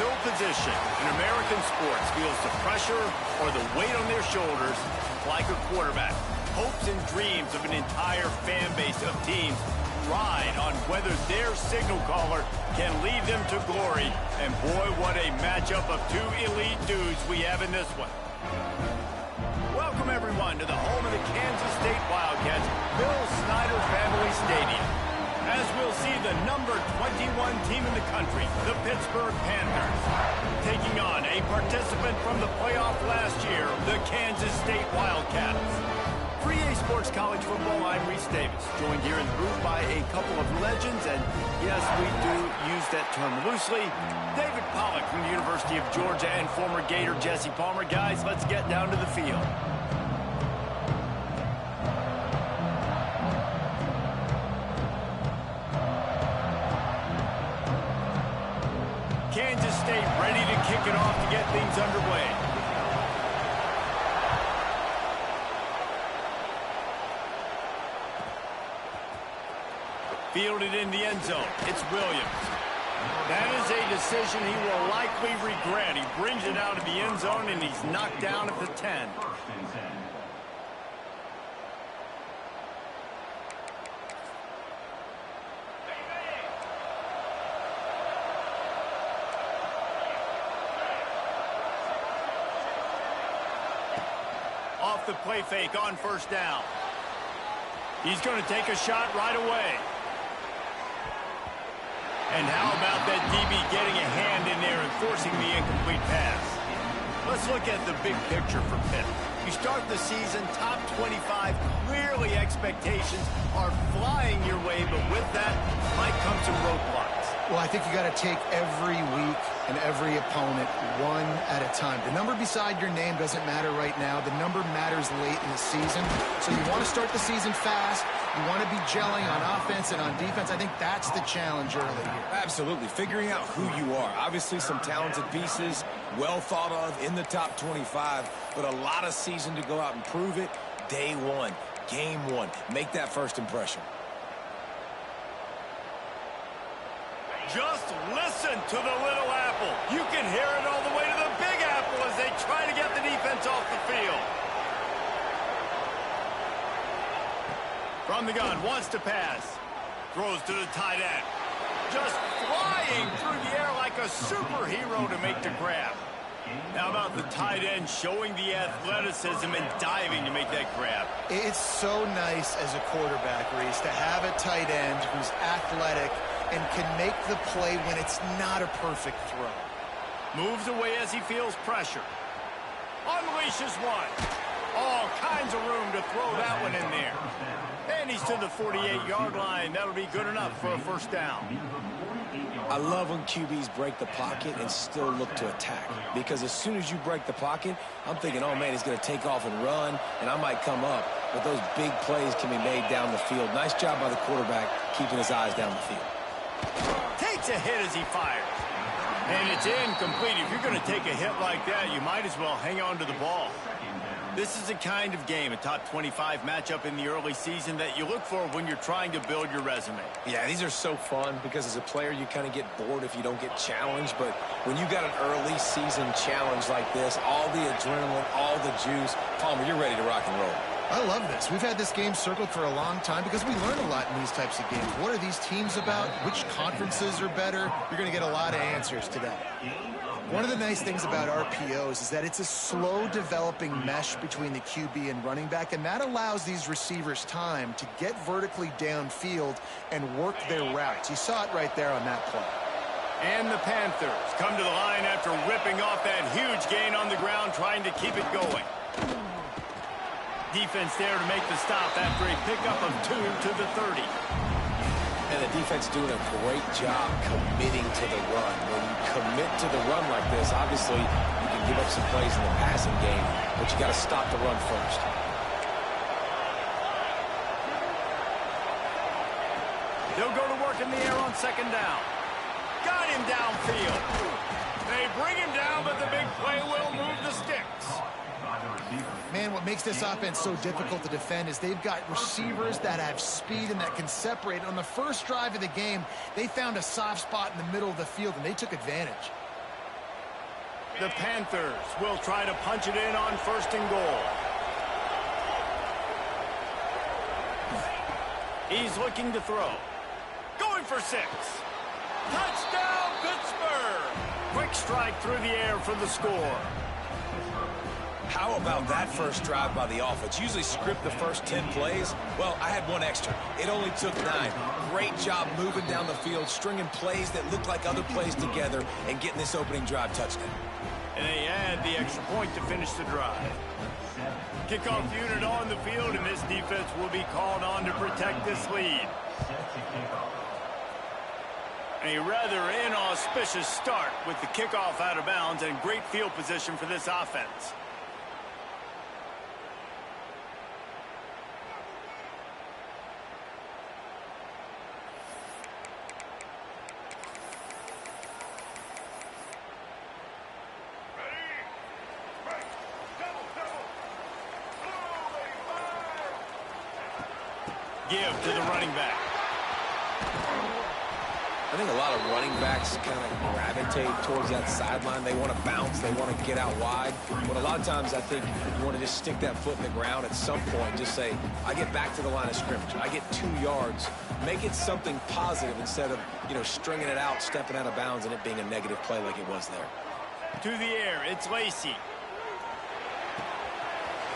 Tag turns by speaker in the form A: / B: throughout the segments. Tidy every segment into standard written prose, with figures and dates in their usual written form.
A: No position in American sports feels the pressure or the weight on their shoulders like a quarterback. Hopes and dreams of an entire fan base of teams ride on whether their signal caller can lead them to glory. And boy, what a matchup of two elite dudes we have in this one. Welcome, everyone, to the home of the Kansas State Wildcats, Bill Snyder Family Stadium. As we'll see the number 21 team in the country, the Pittsburgh Panthers, taking on a participant from the playoff last year, the Kansas State Wildcats. For EA Sports College Football, I'm Reese Davis, joined here in the booth by a couple of legends, and yes, we do use that term loosely. David Pollack from the University of Georgia and former Gator Jesse Palmer. Guys, let's get down to the field. Kansas State ready to kick it off to get things underway. Fielded in the end zone. It's Williams. That is a decision he will likely regret. He brings it out of the end zone, and he's knocked down at the 10. Off the play fake on first down. He's going to take a shot right away. And how about that DB getting a hand in there and forcing the incomplete pass? Let's look at the big picture for Pitt. You start the season top 25. Clearly expectations are flying your way, but with that might come some roadblocks.
B: Well, I think you got to take every week and every opponent one at a time. The number beside your name doesn't matter right now. The number matters late in the season. So you want to start the season fast. You want to be gelling on offense and on defense. I think that's the challenge early here.
C: Absolutely. Figuring out who you are. Obviously some talented pieces, well thought of in the top 25, but a lot of season to go out and prove it. Day one, game one. Make that first impression.
A: Just listen to the little apple. You can hear it all the way to the big apple as they try to get the defense off the field. From the gun, wants to pass. Throws to the tight end. Just flying through the air like a superhero to make the grab. How about the tight end showing the athleticism and diving to make that grab?
B: It's so nice as a quarterback, Reese, to have a tight end who's athletic and can make the play when it's not a perfect throw.
A: Moves away as he feels pressure. Unleashes one. All kinds of room to throw that one in there. And he's to the 48-yard line. That'll be good enough for a first down.
C: I love when QBs break the pocket and still look to attack. Because as soon as you break the pocket, I'm thinking, oh, man, he's going to take off and run, and I might come up. But those big plays can be made down the field. Nice job by the quarterback keeping his eyes down the field.
A: Takes a hit as he fires. And it's incomplete. If you're going to take a hit like that, you might as well hang on to the ball. This is the kind of game, a top 25 matchup in the early season, that you look for when you're trying to build your resume.
C: Yeah, these are so fun because as a player, you kind of get bored if you don't get challenged. But when you got an early season challenge like this, all the adrenaline, all the juice, Palmer, you're ready to rock and roll.
B: I love this. We've had this game circled for a long time because we learn a lot in these types of games. What are these teams about? Which conferences are better? You're going to get a lot of answers today. One of the nice things about RPOs is that it's a slow developing mesh between the QB and running back, and that allows these receivers time to get vertically downfield and work their routes. You saw it right there on that play.
A: And the Panthers come to the line after ripping off that huge gain on the ground, trying to keep it going. Defense there to make the stop after a pickup of 2 to the 30.
C: And the defense doing a great job committing to the run. When you commit to the run like this, obviously you can give up some plays in the passing game, but you got to stop the run first.
A: They'll go to work in the air on second down. Got him downfield. They bring him down, but the big play will move the sticks.
B: Man, what makes this offense so difficult to defend is they've got receivers that have speed and that can separate. On the first drive of the game, they found a soft spot in the middle of the field, and they took advantage.
A: The Panthers will try to punch it in on 1st and goal. He's looking to throw. Going for 6. Touchdown, Pittsburgh! Quick strike through the air for the score.
C: How about that first drive by the offense? Usually script the first 10 plays. Well, I had one extra. It only took 9. Great job moving down the field, stringing plays that looked like other plays together, and getting this opening drive touchdown.
A: And they add the extra point to finish the drive. Kickoff unit on the field, and this defense will be called on to protect this lead. A rather inauspicious start with the kickoff out of bounds and great field position for this offense. Give to the running back.
C: I think a lot of running backs kind of gravitate towards that sideline. They want to bounce. They want to get out wide. But a lot of times I think you want to just stick that foot in the ground at some point. Just say, I get back to the line of scrimmage. I get 2 yards. Make it something positive instead of, stringing it out, stepping out of bounds, and it being a negative play like it was there.
A: To the air, it's Lacy.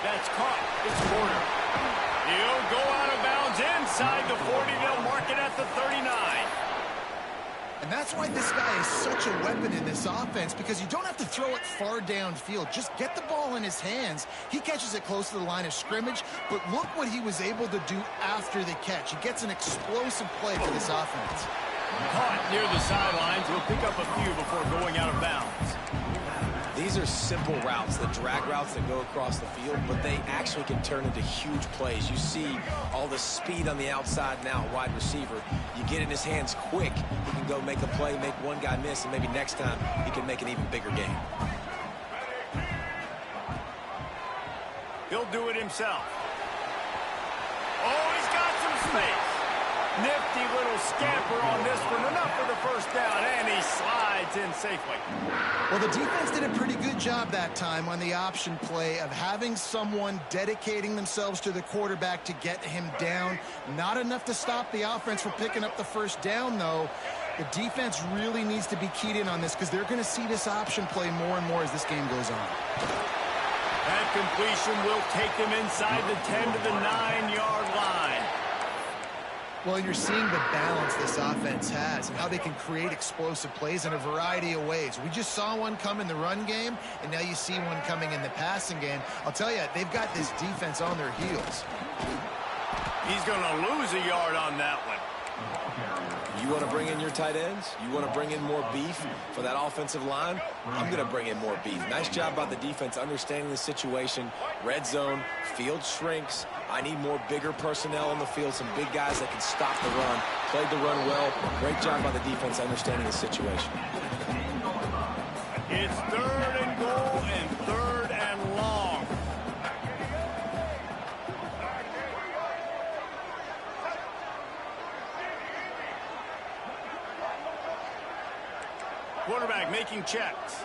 A: That's caught. It's Porter. He'll go out of bounds inside the 40. They'll mark it at the 39.
B: And that's why this guy is such a weapon in this offense, because you don't have to throw it far downfield. Just get the ball in his hands. He catches it close to the line of scrimmage, but look what he was able to do after the catch. He gets an explosive play for this offense.
A: Caught near the sidelines. He'll pick up a few before going out of bounds.
C: These are simple routes, the drag routes that go across the field, but they actually can turn into huge plays. You see all the speed on the outside now, wide receiver. You get in his hands quick, he can go make a play, make one guy miss, and maybe next time he can make an even bigger game.
A: He'll do it himself. Oh, he's got some space. Nifty little scamper on this one. Enough for the first down, and he slides in safely.
B: Well, the defense did a pretty good job that time on the option play of having someone dedicating themselves to the quarterback to get him down. Not enough to stop the offense from picking up the first down, though. The defense really needs to be keyed in on this because they're going to see this option play more and more as this game goes on.
A: That completion will take them inside the 10 to the 9-yard line.
B: Well, and you're seeing the balance this offense has and how they can create explosive plays in a variety of ways. We just saw one come in the run game, and now you see one coming in the passing game. I'll tell you, they've got this defense on their heels.
A: He's going to lose a yard on that one.
C: You want to bring in your tight ends? You want to bring in more beef for that offensive line? I'm going to bring in more beef. Nice job by the defense understanding the situation. Red zone, field shrinks. I need more bigger personnel on the field, some big guys that can stop the run. Played the run well. Great job by the defense understanding the situation.
A: It's 3rd and goal and 3rd and long. Quarterback making checks.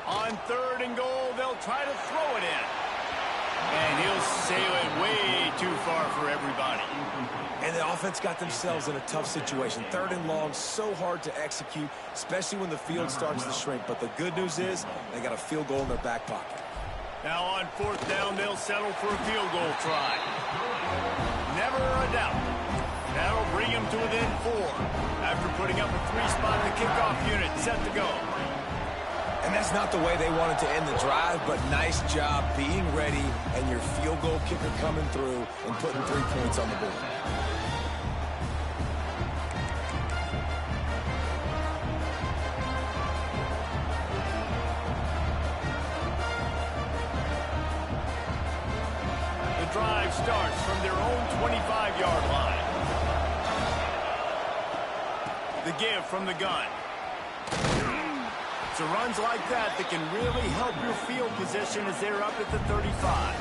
A: On 3rd and goal, they'll try to throw it in. And he'll sail it way too far for everybody.
C: And the offense got themselves in a tough situation. 3rd and long, so hard to execute, especially when the field starts to shrink. But the good news is they got a field goal in their back pocket.
A: Now on 4th down, they'll settle for a field goal try. Never a doubt. That'll bring him to within 4 after putting up a 3-spot in the kickoff unit set to go.
C: And that's not the way they wanted to end the drive, but nice job being ready and your field goal kicker coming through and putting 3 points on the board.
A: The drive starts from their own 25-yard line. The give from the gun. So runs like that can really help your field position as they're up at the 35.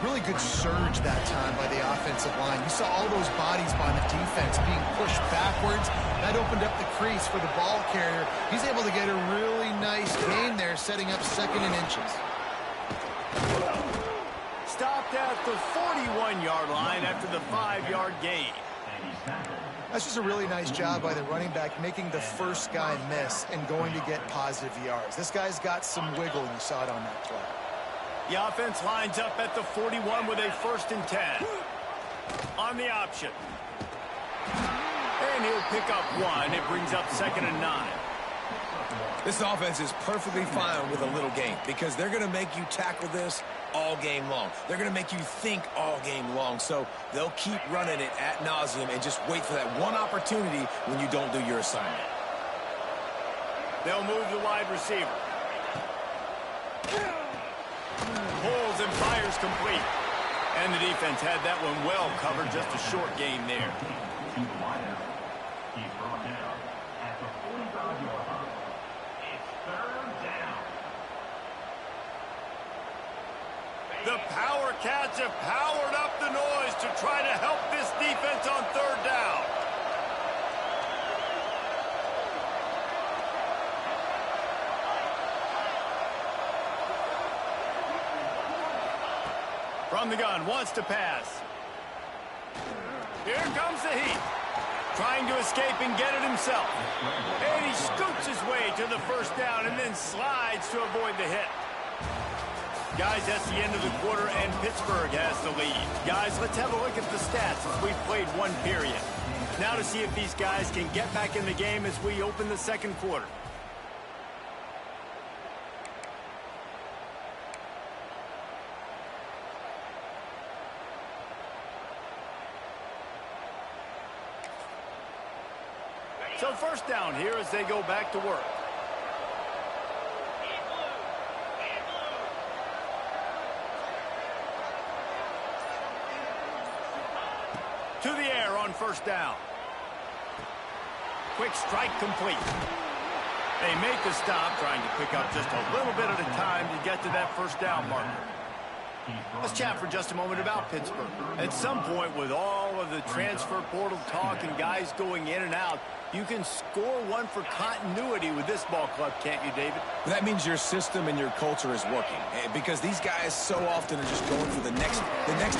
B: Really good surge that time by the offensive line. You saw all those bodies by the defense being pushed backwards. That opened up the crease for the ball carrier. He's able to get a really nice gain there, setting up 2nd and inches.
A: Stopped at the 41-yard line after the 5-yard gain.
B: That's just a really nice job by the running back, making the first guy miss and going to get positive yards. This guy's got some wiggle, and you saw it on that play.
A: The offense lines up at the 41 with a 1st and 10. On the option. And he'll pick up 1. It brings up 2nd and 9.
C: This offense is perfectly fine with a little game because they're going to make you tackle this all game long. They're going to make you think all game long. So they'll keep running it ad nauseum and just wait for that one opportunity when you don't do your assignment.
A: They'll move the wide receiver. Pulls and fires complete. And the defense had that one well covered. Just a short gain there. The Power Cats have powered up the noise to try to help this defense on 3rd down. From the gun, wants to pass. Here comes the heat. Trying to escape and get it himself. And he scoots his way to the 1st down and then slides to avoid the hit. Guys, that's the end of the quarter, and Pittsburgh has the lead. Guys, let's have a look at the stats as we've played 1 period. Now to see if these guys can get back in the game as we open the 2nd quarter. So 1st down here as they go back to work. To the air on 1st down. Quick strike complete. They make the stop, trying to pick up just a little bit at a time to get to that 1st down marker. Let's chat for just a moment about Pittsburgh. At some point, with all of the transfer portal talk and guys going in and out, you can score one for continuity with this ball club, can't you, David?
C: That means your system and your culture is working because these guys so often are just going for the next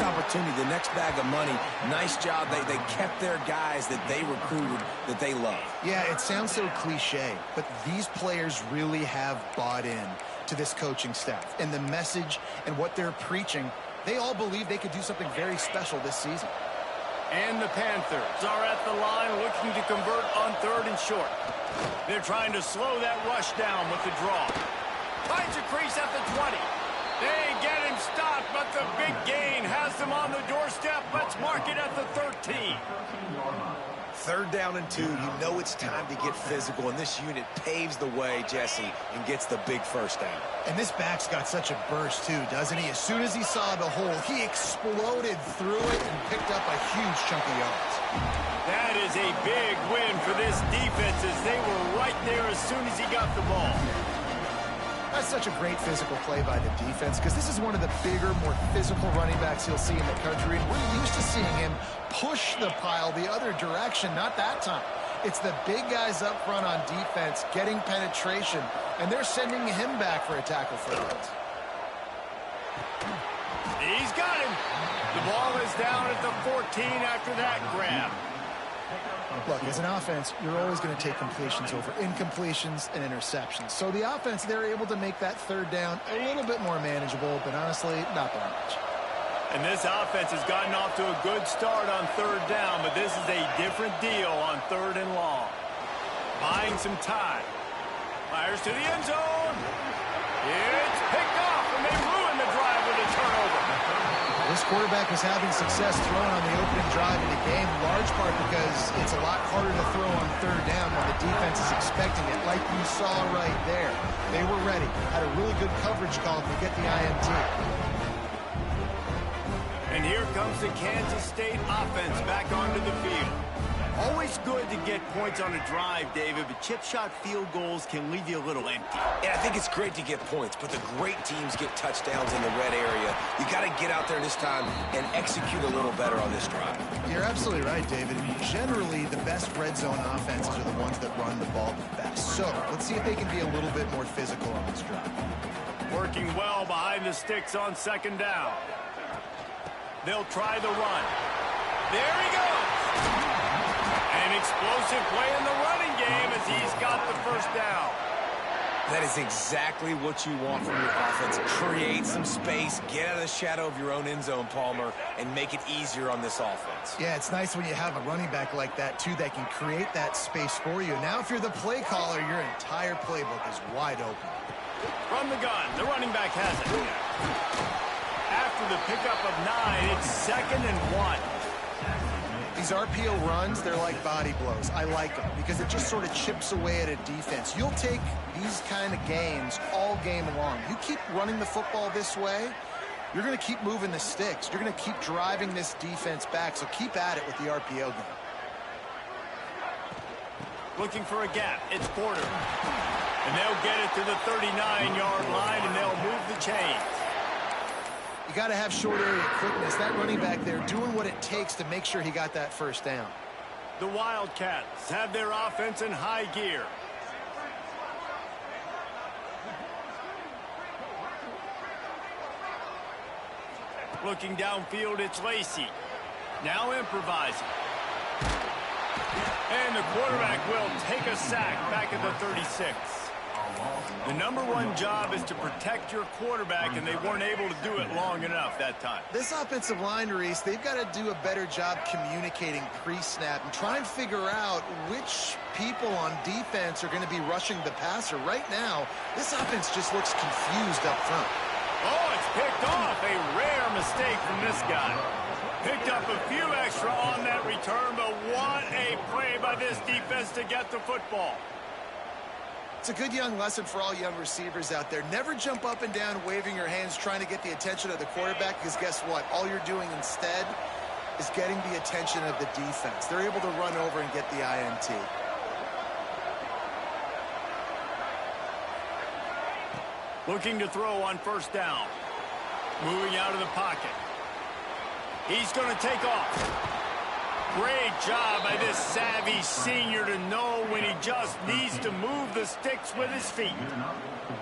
C: opportunity, the next bag of money. Nice job. They kept their guys that they recruited that they love.
B: Yeah, it sounds so cliche, but these players really have bought in to this coaching staff and the message and what they're preaching. They all believe they could do something very special this season.
A: And the Panthers are at the line looking to convert on 3rd and short. They're trying to slow that rush down with the draw. Finds a crease at the 20. They get him stopped, but the big gain has them on the doorstep. Let's mark it at the 13.
C: 3rd down and 2. You know it's time to get physical, and this unit paves the way, Jesse, and gets the big 1st down.
B: And this back's got such a burst, too, doesn't he? As soon as he saw the hole, he exploded through it and picked up a huge chunk of yards.
A: That is a big win for this defense as they were right there as soon as he got the ball.
B: That's such a great physical play by the defense because this is one of the bigger, more physical running backs you'll see in the country, and we're used to seeing him push the pile the other direction, not that time. It's the big guys up front on defense getting penetration, and they're sending him back for a tackle for yards.
A: He's got him. The ball is down at the 14 after that grab.
B: Look, as an offense, you're always going to take completions over incompletions and interceptions. So the offense, they're able to make that 3rd down a little bit more manageable, but honestly, not that much.
A: And this offense has gotten off to a good start on 3rd down, but this is a different deal on 3rd and long. Buying some time. Fires to the end zone. It's picked off, and they ruin the drive with a turnover.
B: This quarterback was having success throwing on the opening drive of the game, large part because it's a lot harder to throw on 3rd down when the defense is expecting it, like you saw right there. They were ready, had a really good coverage call to get the INT. And
A: here comes the Kansas State offense back onto the field. Always good good to get points on a drive, David, but chip shot field goals can leave you a little empty.
C: And I think it's great to get points, but the great teams get touchdowns in the red area. You got to get out there this time and execute a little better on this drive.
B: You're absolutely right, David. Generally, the best red zone offenses are the ones that run the ball the best. So let's see if they can be a little bit more physical on this drive.
A: Working well behind the sticks on second down. They'll try the run. There he goes. An explosive play in the running game as he's got the first down.
C: That is exactly what you want from your offense. Create some space, get out of the shadow of your own end zone, Palmer, and make it easier on this offense.
B: Yeah, it's nice when you have a running back like that, too, that can create that space for you. Now, if you're the play caller, your entire playbook is wide open.
A: From the gun, the running back has it. After the pickup of 9, it's 2nd and 1.
B: These RPO runs, they're like body blows. I like them because it just sort of chips away at a defense. You'll take these kind of games all game long. You keep running the football this way, you're going to keep moving the sticks. You're going to keep driving this defense back, so keep at it with the RPO game.
A: Looking for a gap. It's Porter. And they'll get it to the 39-yard line, and they'll move the chains.
B: You got to have short area quickness. That running back there doing what it takes to make sure he got that first down.
A: The Wildcats have their offense in high gear. Looking downfield, it's Lacey. Now improvising. And the quarterback will take a sack back at the 36. The #1 job is to protect your quarterback, and they weren't able to do it long enough that time.
B: This offensive line, Reese, they've got to do a better job communicating pre-snap and try and figure out which people on defense are going to be rushing the passer. Right now, this offense just looks confused up front.
A: Oh, it's picked off. A rare mistake from this guy. Picked up a few extra on that return, but what a play by this defense to get the football.
B: It's a good young lesson for all young receivers out there. Never jump up and down waving your hands trying to get the attention of the quarterback, because guess what? All you're doing instead is getting the attention of the defense. They're able to run over and get the INT.
A: Looking to throw on first down. Moving out of the pocket. He's going to take off. Great job by this savvy senior to know when he just needs to move the sticks with his feet.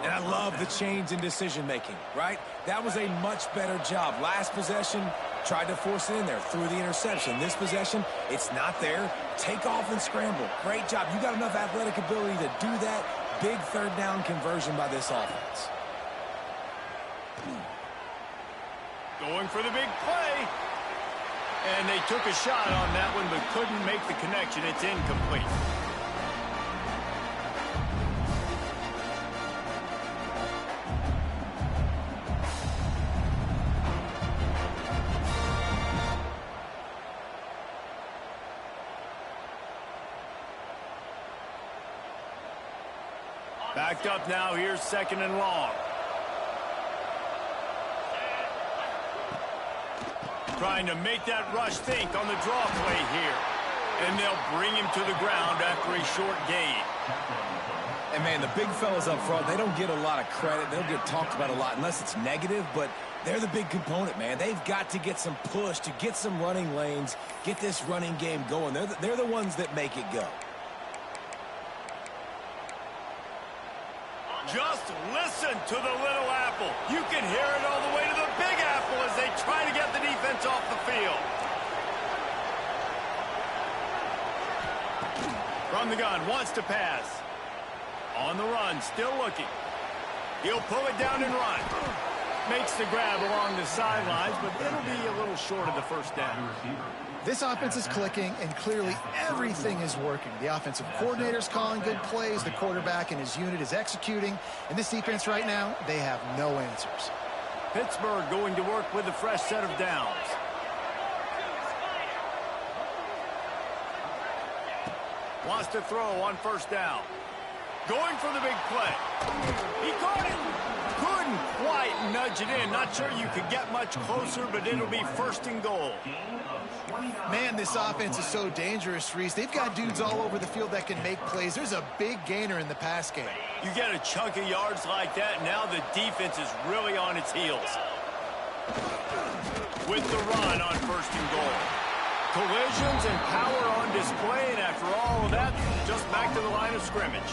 C: And I love the change in decision-making, right? That was a much better job. Last possession, tried to force it in there, threw the interception. This possession, it's not there. Take off and scramble. Great job. You got enough athletic ability to do that. Big third down conversion by this offense.
A: Going for the big play. And they took a shot on that one, but couldn't make the connection. It's incomplete. Backed up now. Here's 2nd and long. Trying to make that rush think on the draw play here. And they'll bring him to the ground after a short gain.
C: And, man, the big fellas up front, they don't get a lot of credit. They don't get talked about a lot unless it's negative, but they're the big component, man. They've got to get some push, to get some running lanes, get this running game going. They're the ones that make it go.
A: Just listen to the little apple. You can hear it all the way to the big apple as they try to get the defense off the field. From the gun, wants to pass. On the run, still looking. He'll pull it down and run. Makes the grab along the sidelines, but it'll be a little short of the first down.
B: This offense is clicking, and clearly everything is working. The offensive coordinator's calling good plays. The quarterback and his unit is executing. And this defense right now, they have no answers.
A: Pittsburgh going to work with a fresh set of downs. Wants to throw on first down. Going for the big play. He caught it. Couldn't quite nudge it in. Not sure you could get much closer, but it'll be 1st and goal.
B: Man, this offense is so dangerous, Reese. They've got dudes all over the field that can make plays. There's a big gainer in the pass game.
A: You get a chunk of yards like that, now the defense is really on its heels. With the run on 1st and goal. Collisions and power on display, and after all of that, just back to the line of scrimmage.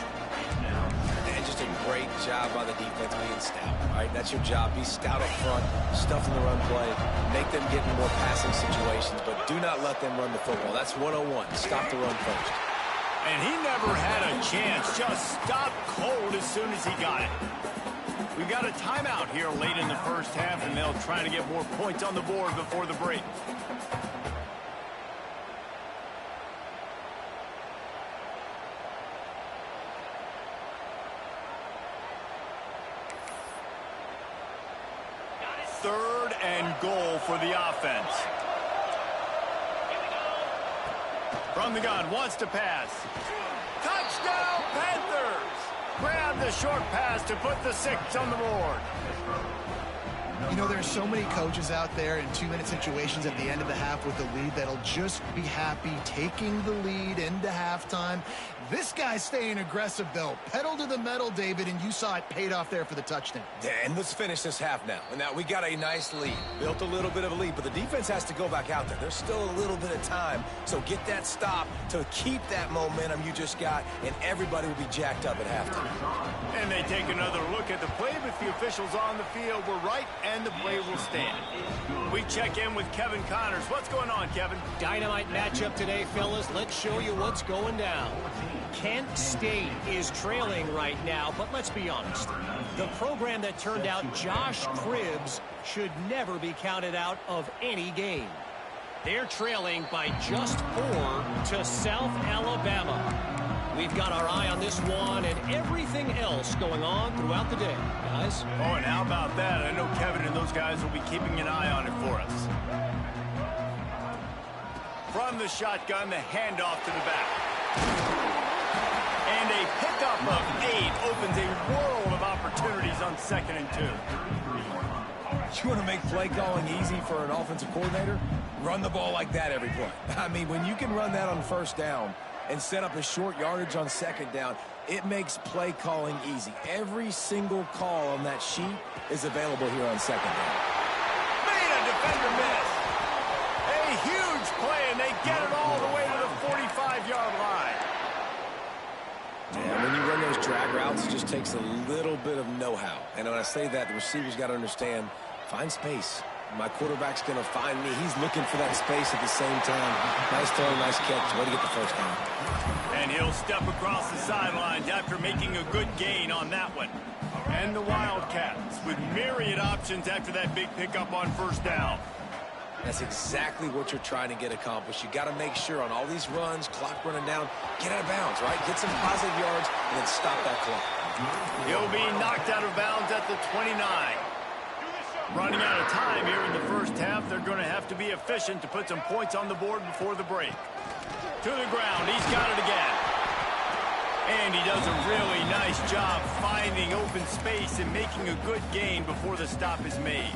C: And just a great job by the defense being stout. All right, that's your job. Be stout up front, stuff in the run play, make them get in more passing situations, but do not let them run the football. That's 101. Stop the run first.
A: And he never had a chance. Just stopped cold as soon as he got it. We've got a timeout here late in the 1st half, and they'll try to get more points on the board before the break. Third and goal for the offense. From the gun, wants to pass. Touchdown, Panthers! Grab the short pass to put the 6 on the board.
B: You know, there's so many coaches out there in 2-minute situations at the end of the half with the lead that'll just be happy taking the lead into halftime. This guy's staying aggressive, though. Pedal to the metal, David, and you saw it paid off there for the touchdown.
C: And let's finish this half now. And now we got a nice lead. Built a little bit of a lead, but the defense has to go back out there. There's still a little bit of time. So get that stop to keep that momentum you just got, and everybody will be jacked up at halftime.
A: And they take another look at the play, but the officials on the field were right, and the play will stand. We check in with Kevin Connors. What's going on, Kevin?
D: Dynamite matchup today, fellas. Let's show you what's going down. Kent State is trailing right now, but let's be honest. The program that turned out Josh Cribbs should never be counted out of any game. They're trailing by just 4 to South Alabama. We've got our eye on this one and everything else going on throughout the day, guys.
A: Oh, and how about that? I know Kevin and those guys will be keeping an eye on it for us. From the shotgun, the handoff to the back. And a pickup of 8 opens a world of opportunities on 2nd and 2.
C: You want to make play calling easy for an offensive coordinator? Run the ball like that every play. I mean, when you can run that on 1st down and set up a short yardage on 2nd down, it makes play calling easy. Every single call on that sheet is available here on 2nd down.
A: Made a defender miss. A huge play, and they get it all the way to the 45-yard line.
C: Yeah, when you run those drag routes, it just takes a little bit of know-how. And when I say that, the receivers got to understand, find space. My quarterback's going to find me. He's looking for that space at the same time. Nice throw, nice catch. Way to get the 1st down.
A: And he'll step across the sidelines after making a good gain on that one. And the Wildcats with myriad options after that big pickup on 1st down.
C: That's exactly what you're trying to get accomplished. You got to make sure on all these runs, clock running down, get out of bounds, right? Get some positive yards and then stop that clock.
A: He'll be knocked out of bounds at the 29. Running out of time here in the 1st half. They're going to have to be efficient to put some points on the board before the break. To the ground. He's got it again. And he does a really nice job finding open space and making a good gain before the stop is made.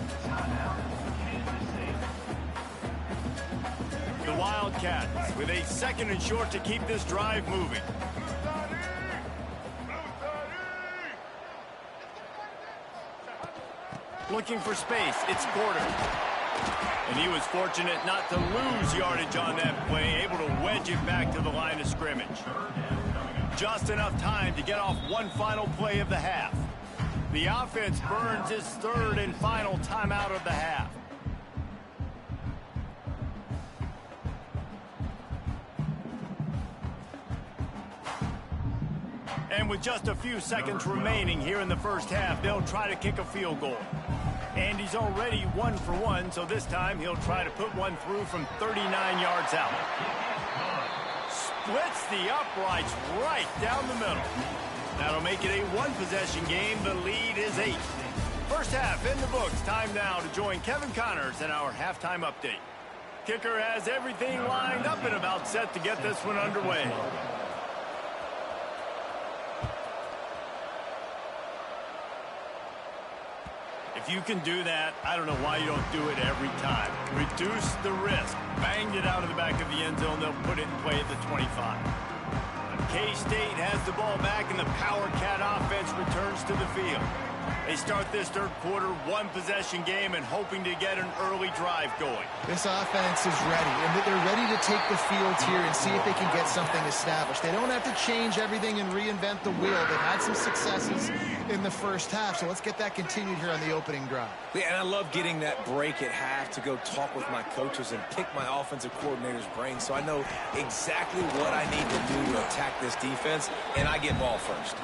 A: The Wildcats with a 2nd and short to keep this drive moving. Looking for space, it's Porter. And he was fortunate not to lose yardage on that play, able to wedge it back to the line of scrimmage. Just enough time to get off one final play of the half. The offense burns its 3rd and final timeout of the half. And with just a few seconds remaining here in the 1st half, they'll try to kick a field goal. And he's already 1 for 1, so this time he'll try to put one through from 39 yards out. Splits the uprights right down the middle. That'll make it a 1-possession game. The lead is 8. 1st half in the books. Time now to join Kevin Connors in our halftime update. Kicker has everything lined up and about set to get this one underway. If you can do that, I don't know why you don't do it every time. Reduce the risk. Banged it out of the back of the end zone. They'll put it in play at the 25. K-State has the ball back, and the Power Cat offense returns to the field. They start this third quarter, one-possession game, and hoping to get an early drive going.
B: This offense is ready, and they're ready to take the field here and see if they can get something established. They don't have to change everything and reinvent the wheel. They've had some successes in the first half, so let's get that continued here on the opening drive.
C: Yeah, and I love getting that break at half to go talk with my coaches and pick my offensive coordinator's brain so I know exactly what I need to do to attack this defense, and I get ball first.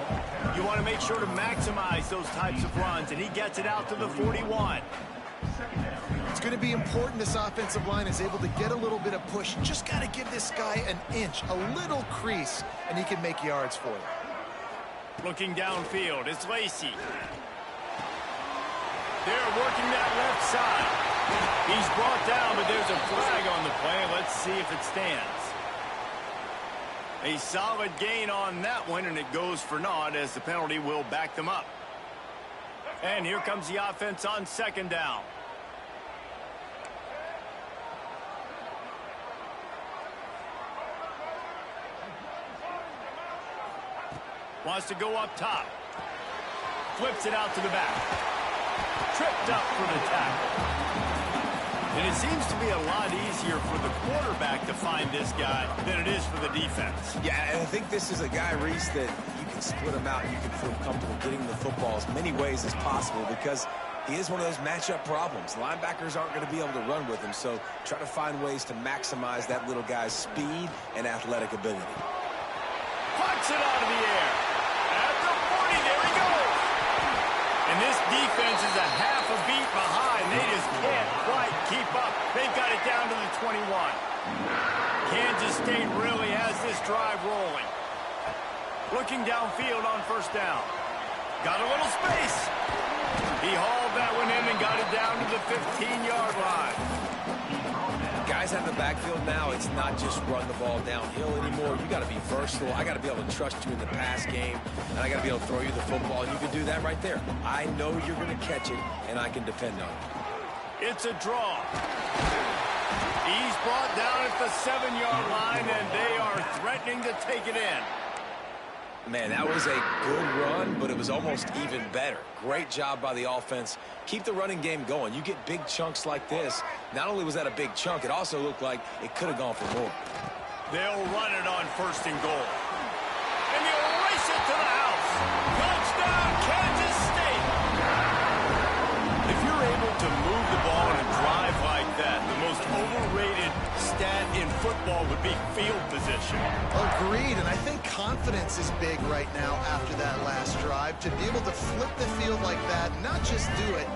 A: You want to make sure to maximize those types of runs, and he gets it out to the 41.
B: It's going to be important this offensive line is able to get a little bit of push. Just got to give this guy an inch, a little crease, and he can make yards for you.
A: Looking downfield, it's Lacey. They're working that left side. He's brought down, but there's a flag on the play. Let's see if it stands. A solid gain on that one, and it goes for naught as the penalty will back them up. And here comes the offense on second down. Wants to go up top. Flips it out to the back. Tripped up for the tackle. And it seems to be a lot easier for the quarterback to find this guy than it is for the defense.
C: Yeah, and I think this is a guy, Reese, that you can split him out and you can feel comfortable getting the football as many ways as possible because he is one of those matchup problems. Linebackers aren't going to be able to run with him, so try to find ways to maximize that little guy's speed and athletic ability.
A: Puts it out of the air. At the 40, there he goes. And this defense is a half a beat behind. They just can't quite keep up. They've got it down to the 21. Kansas State really has this drive rolling. Looking downfield on first down. Got a little space. He hauled that one in and got it down to the 15-yard line.
C: Guys out in the backfield now, it's not just run the ball downhill anymore. You got to be versatile. I got to be able to trust you in the pass game, and I got to be able to throw you the football, and you can do that right there. I know you're going to catch it, and I can depend on it.
A: It's a draw. He's brought down at the 7-yard line, and they are threatening to take it in.
C: Man, that was a good run, but it was almost even better. Great job by the offense. Keep the running game going. You get big chunks like this. Not only was that a big chunk, it also looked like it could have gone for more.
A: They'll run it on first and goal. And they'll race it to the house. Touchdown, Kansas State. If you're able to move the ball and drive like that, the most overrated stat in football would be field position.
B: Agreed, and I think confidence is big right now after that last drive. To be able to flip the field like that, not just do it,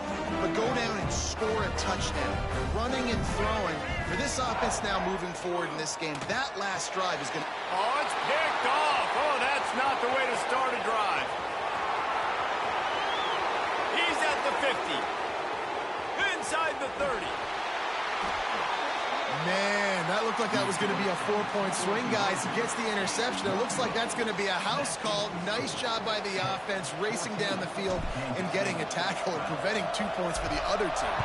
B: but go down and score a touchdown. Running and throwing. For this offense now moving forward in this game, that last drive is going to...
A: Oh, it's picked off. Oh, that's not the way to start a drive. He's at the 50. Inside the 30.
B: Man, that looked like that was going to be a 4-point swing, guys. He gets the interception. It looks like that's going to be a house call. Nice job by the offense, racing down the field and getting a tackle and preventing 2 points for the other team.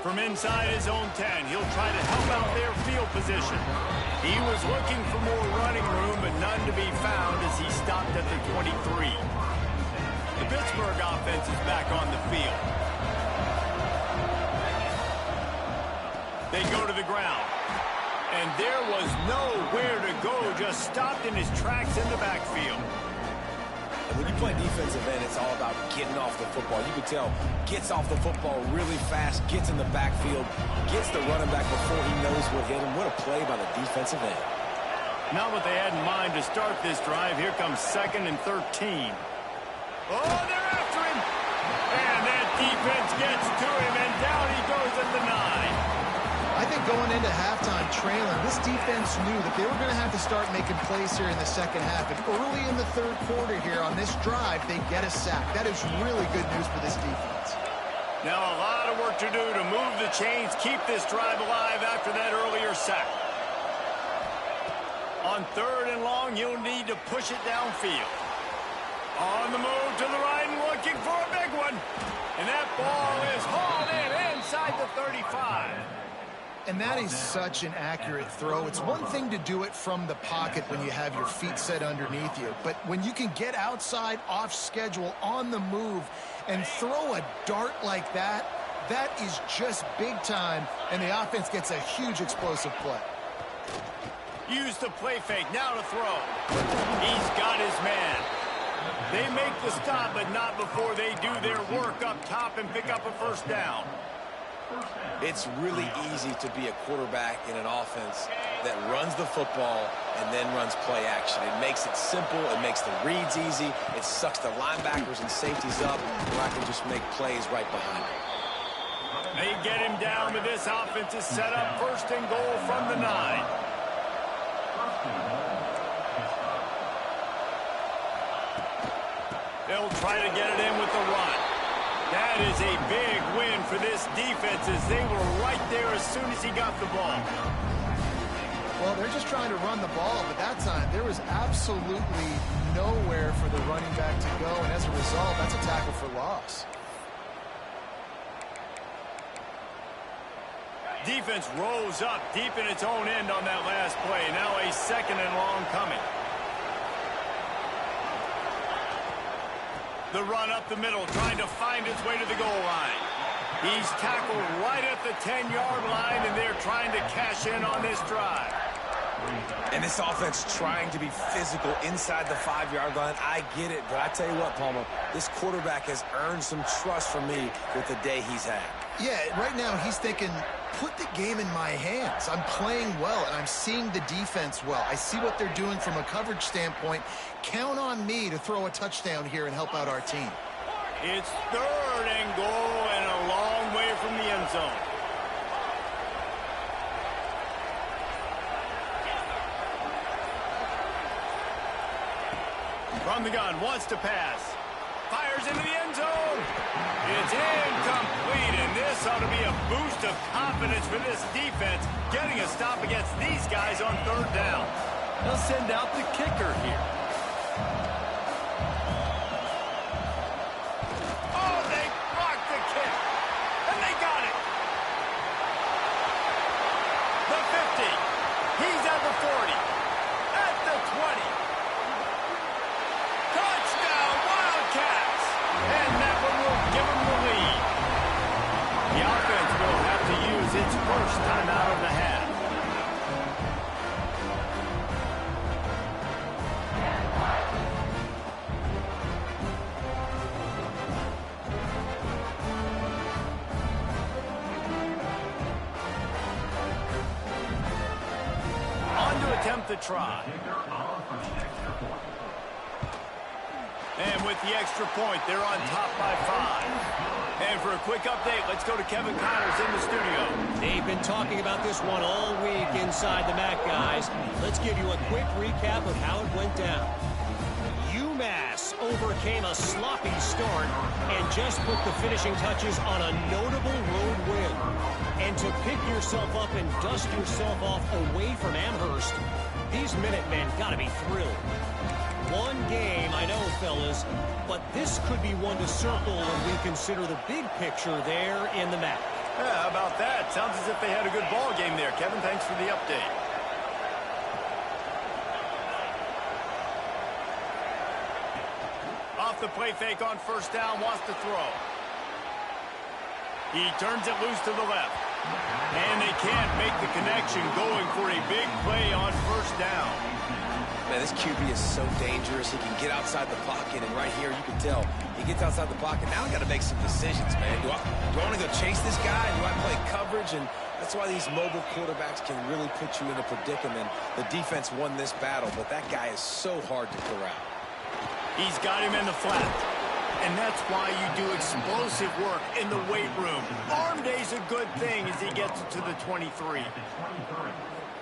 A: From inside his own 10, he'll try to help out their field position. He was looking for more running room, but none to be found as he stopped at the 23. The Pittsburgh offense is back on the field. They go to the ground. And there was nowhere to go, just stopped in his tracks in the backfield.
C: And when you play defensive end, it's all about getting off the football. You can tell, gets off the football really fast, gets in the backfield, gets the running back before he knows what hit him. What a play by the defensive end.
A: Not what they had in mind to start this drive. Here comes 2nd and 13. Oh, they're after him. And that defense gets to him, and down he goes at the 9.
B: I think going into halftime trailing, this defense knew that they were going to have to start making plays here in the second half. And early in the third quarter here on this drive, they get a sack. That is really good news for this defense.
A: Now a lot of work to do to move the chains, keep this drive alive after that earlier sack. On 3rd and long, you'll need to push it downfield. On the move to the right and looking for a big one. And that ball is hauled in inside the 35.
B: And that is such an accurate throw. It's one thing to do it from the pocket when you have your feet set underneath you, but when you can get outside, off schedule, on the move, and throw a dart like that, that is just big time, and the offense gets a huge explosive play.
A: Use the play fake, now to throw. He's got his man. They make the stop, but not before they do their work up top and pick up a first down.
C: It's really easy to be a quarterback in an offense that runs the football and then runs play action. It makes it simple. It makes the reads easy. It sucks the linebackers and safeties up where I can just make plays right behind them.
A: They get him down, but this offense is set up first and goal from the 9. They'll try to get it in with the run. That is a big win for this defense as they were right there as soon as he got the ball.
B: Well, they're just trying to run the ball, but that time there was absolutely nowhere for the running back to go, and as a result, that's a tackle for loss.
A: Defense rose up deep in its own end on that last play. Now a second and long coming. The run up the middle, trying to find its way to the goal line. He's tackled right at the 10-yard line, and they're trying to cash in on this drive.
C: And this offense trying to be physical inside the 5-yard line. I get it, but I tell you what, Palmer, this quarterback has earned some trust from me with the day he's had.
B: Yeah, right now he's thinking, put the game in my hands. I'm playing well, and I'm seeing the defense well. I see what they're doing from a coverage standpoint. Count on me to throw a touchdown here and help out our team.
A: It's third and goal and a long way from the end zone. From the gun, wants to pass. Fires into the end zone. It's incomplete, and this ought to be a boost of confidence for this defense, getting a stop against these guys on third down. They'll send out the kicker here. Oh, they blocked the kick, and they got it. The 50. He's at the 40. At the 20. Touchdown, Wildcats! And that one will give them the lead. The offense will have to use its first timeout of the half. On to attempt the try. And with the extra point, they're on top by 5. And for a quick update, let's go to Kevin Connors in the studio.
D: They've been talking about this one all week inside the MAC, guys. Let's give you a quick recap of how it went down. UMass overcame a sloppy start and just put the finishing touches on a notable road win. And to pick yourself up and dust yourself off away from Amherst, these Minutemen got to be thrilled. One game, I know, fellas, but this could be one to circle when we consider the big picture there in the MAC.
A: Yeah, how about that? Sounds as if they had a good ball game there. Kevin, thanks for the update. Off the play fake on first down, wants to throw. He turns it loose to the left. And they can't make the connection, going for a big play on first down.
C: Man, this QB is so dangerous. He can get outside the pocket, and right here you can tell he gets outside the pocket. Now I got to make some decisions, man. Do I want to go chase this guy? Do I play coverage? And that's why these mobile quarterbacks can really put you in a predicament. The defense won this battle, but that guy is so hard to corral.
A: He's got him in the flat. And that's why you do explosive work in the weight room. Arm day's a good thing as he gets it to the 23.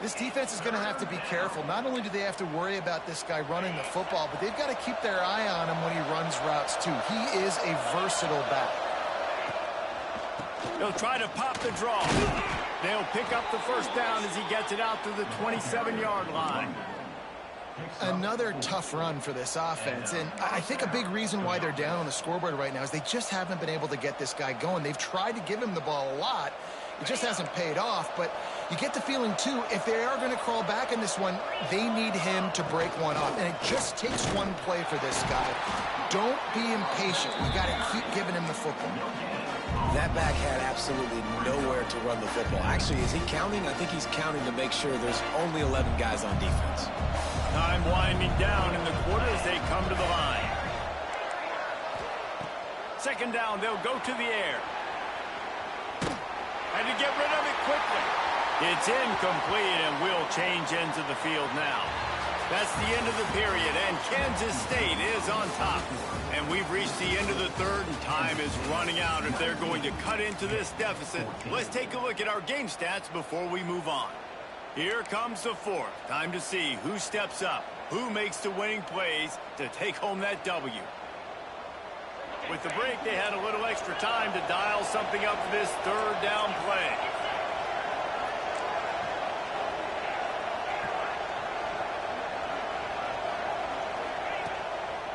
B: This defense is going to have to be careful. Not only do they have to worry about this guy running the football, but they've got to keep their eye on him when he runs routes, too. He is a versatile back.
A: They'll try to pop the draw. They'll pick up the first down as he gets it out to the 27-yard line.
B: Another tough run for this offense, and I think a big reason why they're down on the scoreboard right now is they just haven't been able to get this guy going. They've tried to give him the ball a lot. It just hasn't paid off, but you get the feeling, too, if they are going to crawl back in this one, they need him to break one off, and it just takes one play for this guy. Don't be impatient. You got to keep giving him the football.
C: That back had absolutely nowhere to run the football. Actually, is he counting? I think he's counting to make sure there's only 11 guys on defense.
A: Time winding down in the quarter as they come to the line. Second down, they'll go to the air. And to get rid of it quickly. It's incomplete, and we'll change ends of the field now. That's the end of the period, and Kansas State is on top. And we've reached the end of the third, and time is running out if they're going to cut into this deficit. Let's take a look at our game stats before we move on. Here comes the fourth. Time to see who steps up, who makes the winning plays to take home that W. With the break, they had a little extra time to dial something up for this third down play.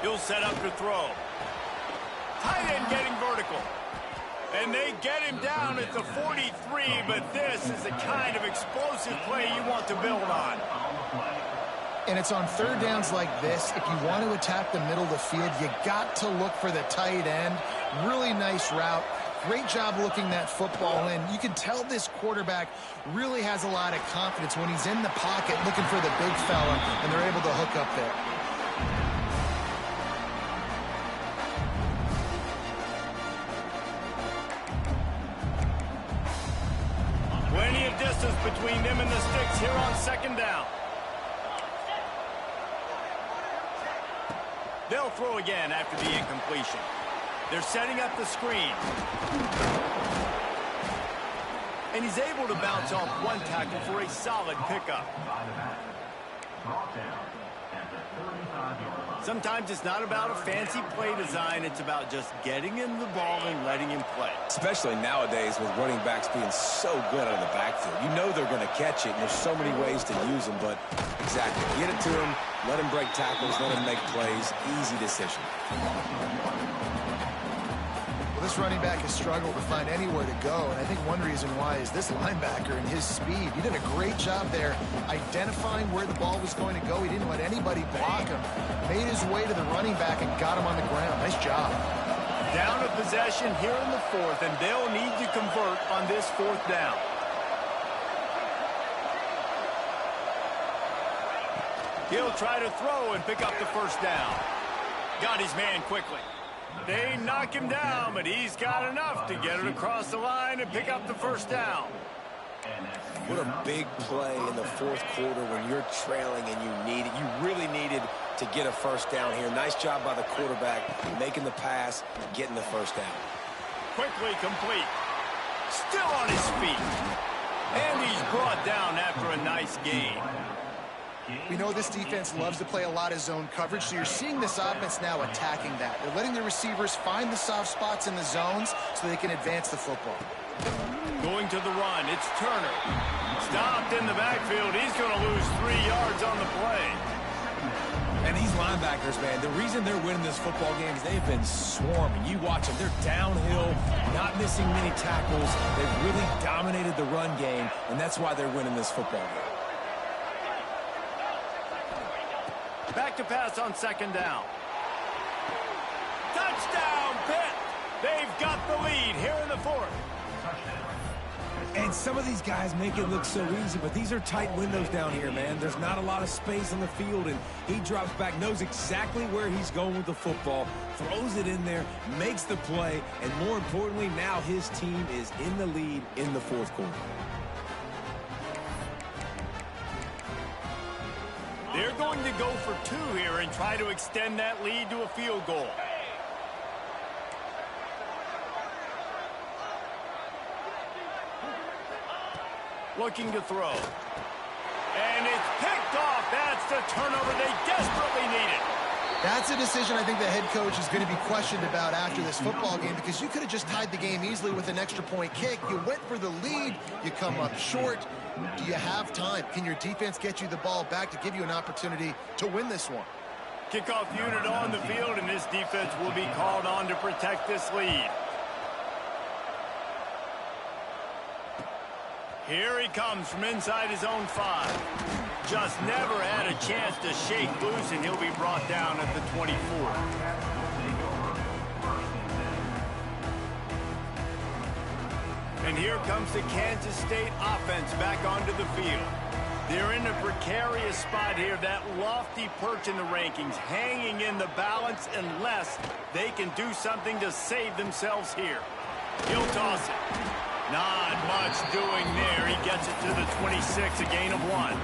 A: He'll set up to throw. Tight end getting vertical. And they get him down at the 43, but this is the kind of explosive play you want to build on.
B: And it's on third downs like this. If you want to attack the middle of the field, you got to look for the tight end. Really nice route. Great job looking that football in. You can tell this quarterback really has a lot of confidence when he's in the pocket looking for the big fella, and they're able to hook up there.
A: Plenty of distance between them and the sticks here on second down. They'll throw again after the incompletion. They're setting up the screen. And he's able to bounce off one tackle for a solid pickup. Sometimes it's not about a fancy play design. It's about just getting him the ball and letting him play.
C: Especially nowadays with running backs being so good out of the backfield. You know they're going to catch it, and there's so many ways to use them, but exactly. Get it to him, let him break tackles, let him make plays. Easy decision.
B: Well, this running back has struggled to find anywhere to go, and I think one reason why is this linebacker and his speed. He did a great job there identifying where the ball was going to go. He didn't let anybody block him. Made his way to the running back and got him on the ground. Nice job.
A: Down a possession here in the fourth, and they'll need to convert on this fourth down. He'll try to throw and pick up the first down. Got his man quickly. They knock him down, but he's got enough to get it across the line and pick up the first down.
C: What a big play in the fourth quarter when you're trailing and you need it. You really needed to get a first down here. Nice job by the quarterback making the pass, getting the first down.
A: Quickly complete. Still on his feet. And he's brought down after a nice gain.
B: We know this defense loves to play a lot of zone coverage, so you're seeing this offense now attacking that. They're letting the receivers find the soft spots in the zones so they can advance the football.
A: Going to the run, it's Turner. Stopped in the backfield. He's going to lose 3 yards on the play.
C: And these linebackers, man, the reason they're winning this football game is they've been swarming. You watch them. They're downhill, not missing many tackles. They've really dominated the run game, and that's why they're winning this football game.
A: Back to pass on second down. Touchdown, Pitt! They've got the lead here in the fourth.
C: And some of these guys make it look so easy, but these are tight windows down here, man. There's not a lot of space on the field, and he drops back, knows exactly where he's going with the football, throws it in there, makes the play, and more importantly, now his team is in the lead in the fourth quarter.
A: They're going to go for 2 here and try to extend that lead to a field goal. Looking to throw. And it's picked off. That's the turnover they desperately needed.
B: That's a decision I think the head coach is going to be questioned about after this football game, because you could have just tied the game easily with an extra point kick. You went for the lead. You come up short. Do you have time? Can your defense get you the ball back to give you an opportunity to win this one?
A: Kickoff unit on the field, and this defense will be called on to protect this lead. Here he comes from inside his own 5. Just never had a chance to shake loose, and he'll be brought down at the 24. And here comes the Kansas State offense back onto the field. They're in a precarious spot here, that lofty perch in the rankings, hanging in the balance unless they can do something to save themselves here. He'll toss it. Not much doing there. He gets it to the 26, a gain of 1.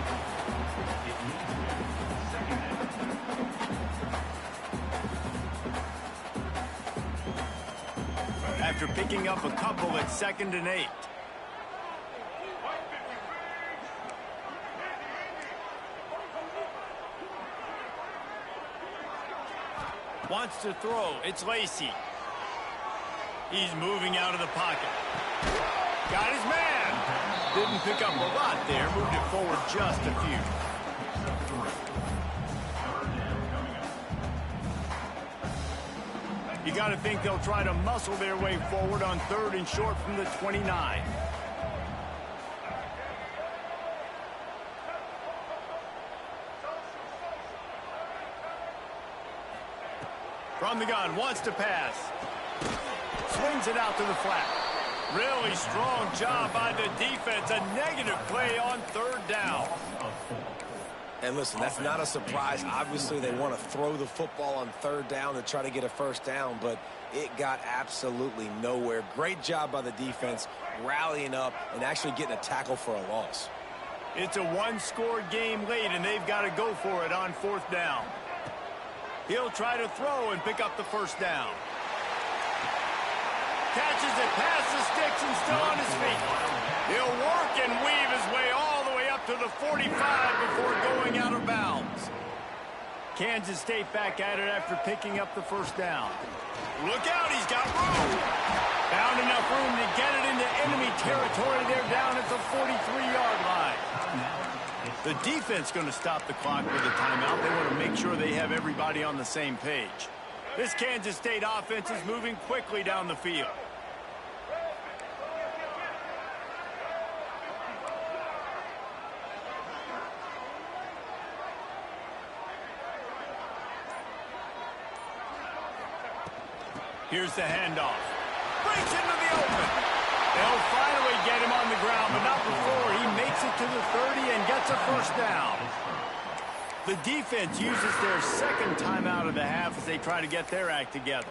A: After picking up a couple at 2nd and 8. Wants to throw. It's Lacey. He's moving out of the pocket. Got his man. Didn't pick up a lot there. Moved it forward just a few. You got to think they'll try to muscle their way forward on 3rd and short from the 29. From the gun, wants to pass. Swings it out to the flat. Really strong job by the defense. A negative play on 3rd down.
C: And listen, that's not a surprise. Obviously, they want to throw the football on 3rd down to try to get a 1st down, but it got absolutely nowhere. Great job by the defense, rallying up and actually getting a tackle for a loss.
A: It's a 1-score game late, and they've got to go for it on 4th down. He'll try to throw and pick up the 1st down. Catches it past the sticks and still on his feet. He'll work and weave his way all the way up to the 45 before going out of bounds. Kansas State back at it after picking up the 1st down. Look out, he's got room. Found enough room to get it into enemy territory. They're down at the 43-yard line. The defense going to stop the clock with a timeout. They want to make sure they have everybody on the same page. This Kansas State offense is moving quickly down the field. Here's the handoff. Breaks into the open. They'll finally get him on the ground, but not before he makes it to the 30 and gets a 1st down. The defense uses their 2nd timeout of the half as they try to get their act together.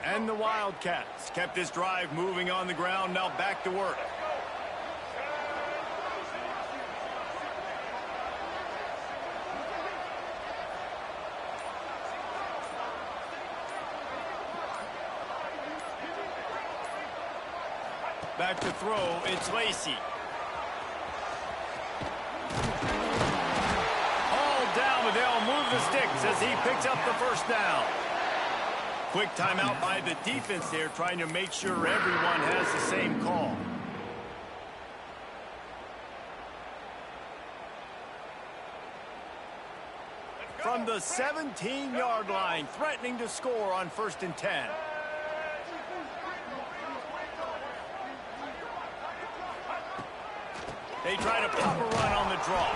A: And the Wildcats kept this drive moving on the ground, now back to work. Back to throw, it's Lacey. All down, but they'll move the sticks as he picks up the 1st down. Quick timeout by the defense there, trying to make sure everyone has the same call. From the 17-yard line, threatening to score on 1st and 10. They try to pop a run on the draw.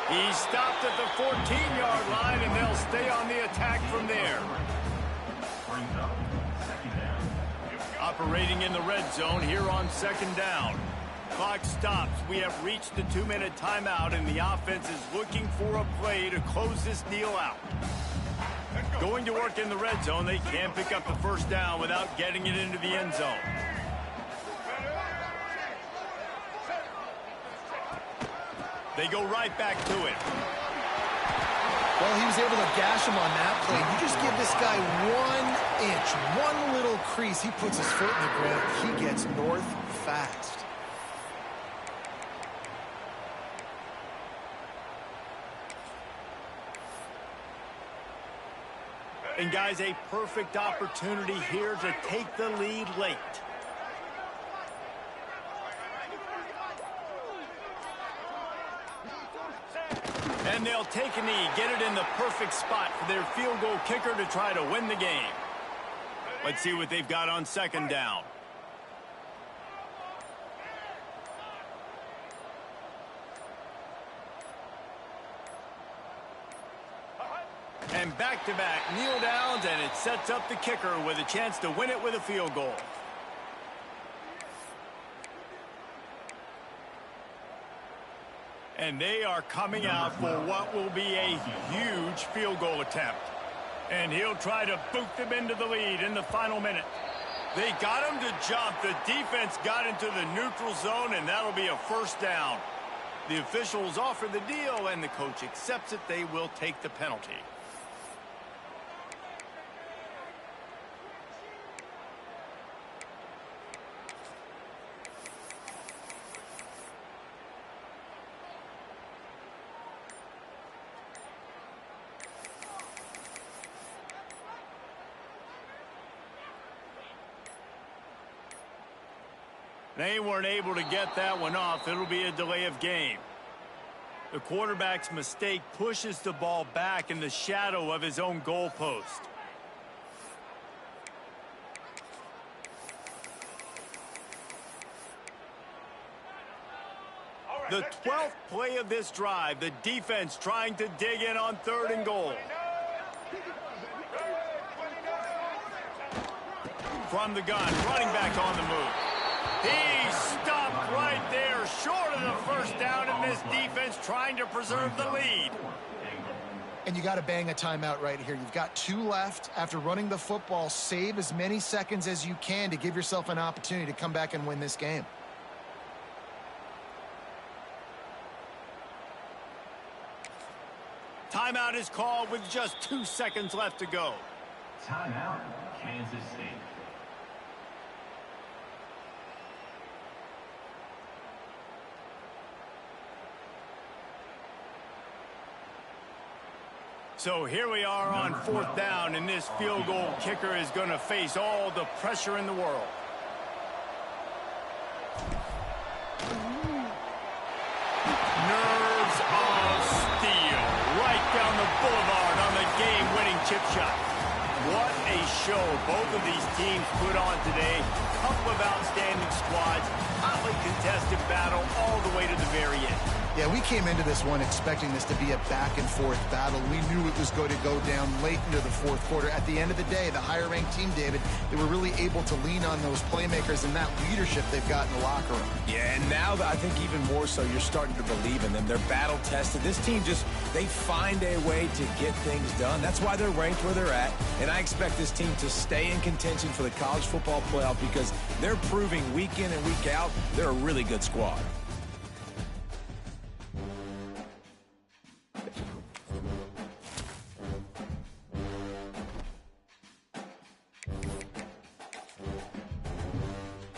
A: He stopped at the 14-yard line, and they'll stay on the attack from there. Operating in the red zone here on 2nd down. Clock stops. We have reached the 2-minute timeout, and the offense is looking for a play to close this deal out. Going to work in the red zone, they can't pick up the 1st down without getting it into the end zone. They go right back to it.
B: Well, he was able to gash him on that play. You just give this guy 1 inch, one little crease, he puts his foot in the ground. He gets north fast.
A: And, guys, a perfect opportunity here to take the lead late. And they'll take a knee, get it in the perfect spot for their field goal kicker to try to win the game. Let's see what they've got on second down. And back-to-back kneel downs, and it sets up the kicker with a chance to win it with a field goal. And they are coming out for what will be a huge field goal attempt. And he'll try to boot them into the lead in the final minute. They got him to jump. The defense got into the neutral zone, and that'll be a first down. The officials offer the deal, and the coach accepts it. They will take the penalty. They weren't able to get that one off. It'll be a delay of game. The quarterback's mistake pushes the ball back in the shadow of his own goalpost. The 12th play of this drive, the defense trying to dig in on 3rd and goal. From the gun, running back on the move. He stopped right there, short of the first down, and this defense trying to preserve the lead.
B: And you got to bang a timeout right here. You've got 2 left. After running the football, save as many seconds as you can to give yourself an opportunity to come back and win this game.
A: Timeout is called with just 2 seconds left to go.
E: Timeout, Kansas State.
A: So here we are on 4th down, and this field goal kicker is going to face all the pressure in the world. Nerves of steel right down the boulevard on the game-winning chip shot. What a show both of these teams put on today. Couple of outstanding squads, hotly contested battle all the way to the very end.
B: Yeah, we came into this one expecting this to be a back-and-forth battle. We knew it was going to go down late into the 4th quarter. At the end of the day, the higher-ranked team, David, they were really able to lean on those playmakers and that leadership they've got in the locker room.
C: Yeah, and now I think even more so, you're starting to believe in them. They're battle-tested. This team they find a way to get things done. That's why they're ranked where they're at. And I expect this team to stay in contention for the college football playoff because they're proving week in and week out they're a really good squad.